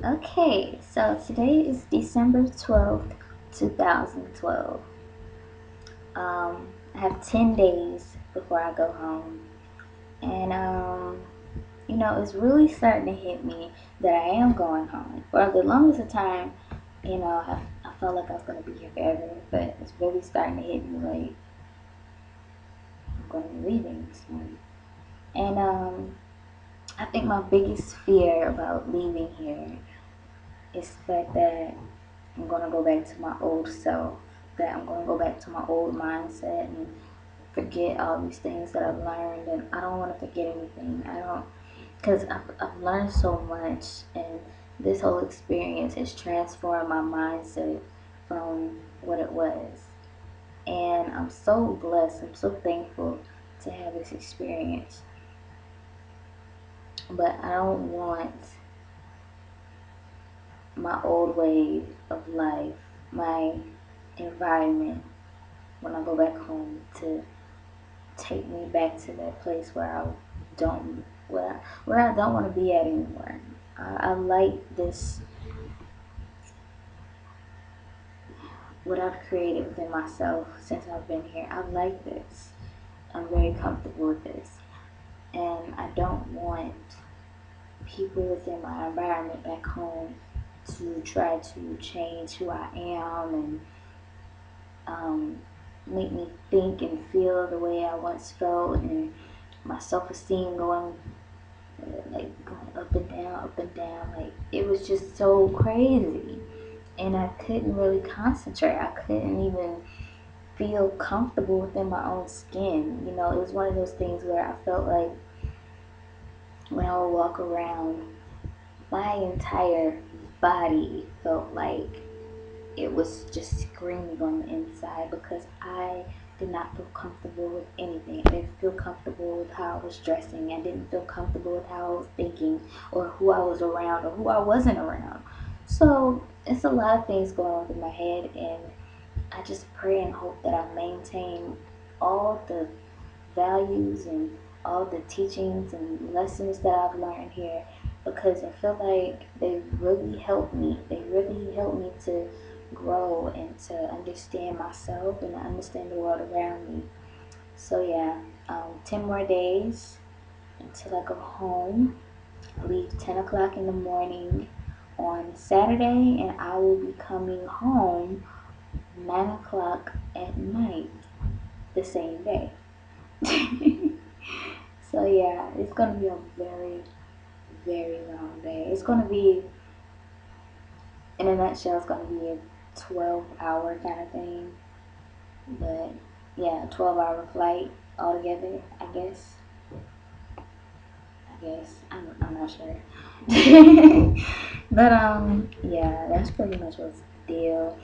Okay, so today is December 12th, 2012. I have 10 days before I go home. And, it's really starting to hit me that I am going home. For the longest of time, I felt like I was going to be here forever, but it's really starting to hit me like I'm going to be leaving soon. And, I think my biggest fear about leaving here is the fact that I'm gonna go back to my old self, that I'm gonna go back to my old mindset and forget all these things that I've learned. And I don't want to forget anything. I don't, because I've learned so much, and this whole experience has transformed my mindset from what it was. And I'm so blessed, I'm so thankful to have this experience. But I don't want my old way of life, my environment when I go back home to take me back to that place where I don't where I don't want to be at anymore. I like this what I've created within myself since I've been here. I like this. I'm very comfortable with this, and I don't want people within my environment back home to try to change who I am and um, make me think and feel the way I once felt, and my self-esteem going up and down, up and down. Like it was just so crazy, and I couldn't really concentrate. I couldn't even feel comfortable within my own skin. It was one of those things where I felt like when I would walk around, my entire body felt like it was just screaming on the inside because I did not feel comfortable with anything. I didn't feel comfortable with how I was dressing. I didn't feel comfortable with how I was thinking or who I was around or who I wasn't around. So it's a lot of things going on in my head, and I just pray and hope that I maintain all the values and all the teachings and lessons that I've learned here, because I feel like they really helped me. They really helped me to grow and to understand myself and to understand the world around me. So yeah, 10 more days until I go home. I leave 10 o'clock in the morning on Saturday, and I will be coming home 9 o'clock at night the same day. So yeah, it's gonna be a very, very long day. It's gonna be, in a nutshell, it's gonna be a 12-hour kind of thing. But yeah, 12-hour flight altogether, I guess. I'm not sure. But yeah, that's pretty much what's the deal.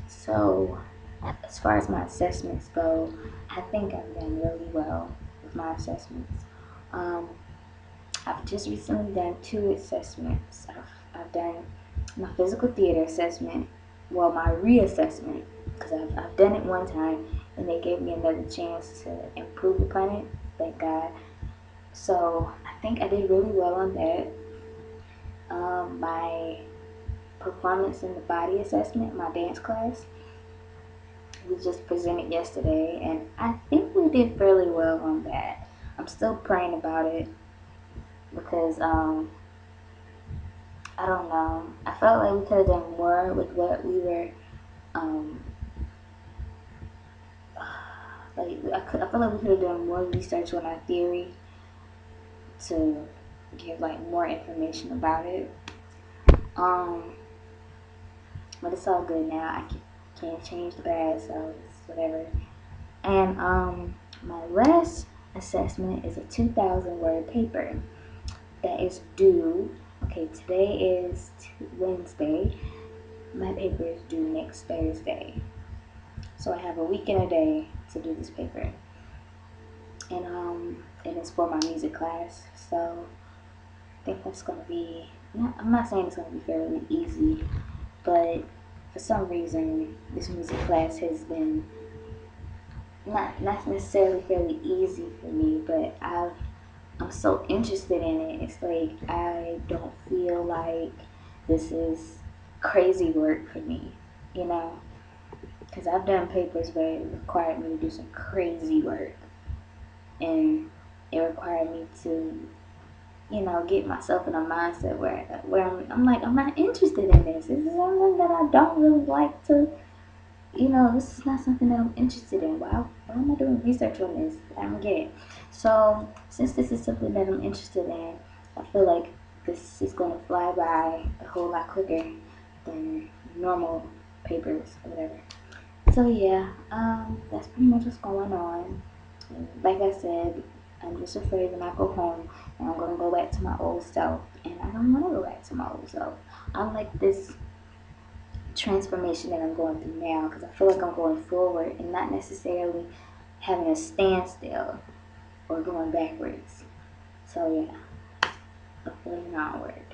So as far as my assessments go, I think I've done really well with my assessments. Um, I've just recently done two assessments. I've done my physical theater assessment, well, my reassessment, because I've done it one time and they gave me another chance to improve upon it, thank God. So I think I did really well on that. My performance in the body assessment, my dance class, we just presented yesterday, and I think we did fairly well on that. I'm still praying about it because I don't know. I felt like we could have done more with what we were um I feel like we could have done more research on our theory to give like more information about it. Um, but it's all good now. Can't change the past, so it's whatever. And my last assessment is a 2,000 word paper that is due. Okay, today is Wednesday. My paper is due next Thursday. So I have a week and a day to do this paper. And it's for my music class. So I think that's gonna be I'm not saying it's gonna be fairly easy, but for some reason this music class has been not necessarily fairly easy for me, but I'm so interested in it. It's like I don't feel like this is crazy work for me, you know, because I've done papers where it required me to do some crazy work, and it required me to, you know, get myself in a mindset where I'm like, I'm not interested in this. This is something that I don't really like to, you know, this is not something that I'm interested in. Why am I doing research on this? I don't get it. So, since this is something that I'm interested in, I feel like this is going to fly by a whole lot quicker than normal papers or whatever. So, yeah, that's pretty much what's going on. And like I said, I'm just afraid when I go home and I'm going to go back to my old self. And I don't want to go back to my old self. I like this transformation that I'm going through now because I feel like I'm going forward and not necessarily having a standstill or going backwards. So yeah, upward and onward.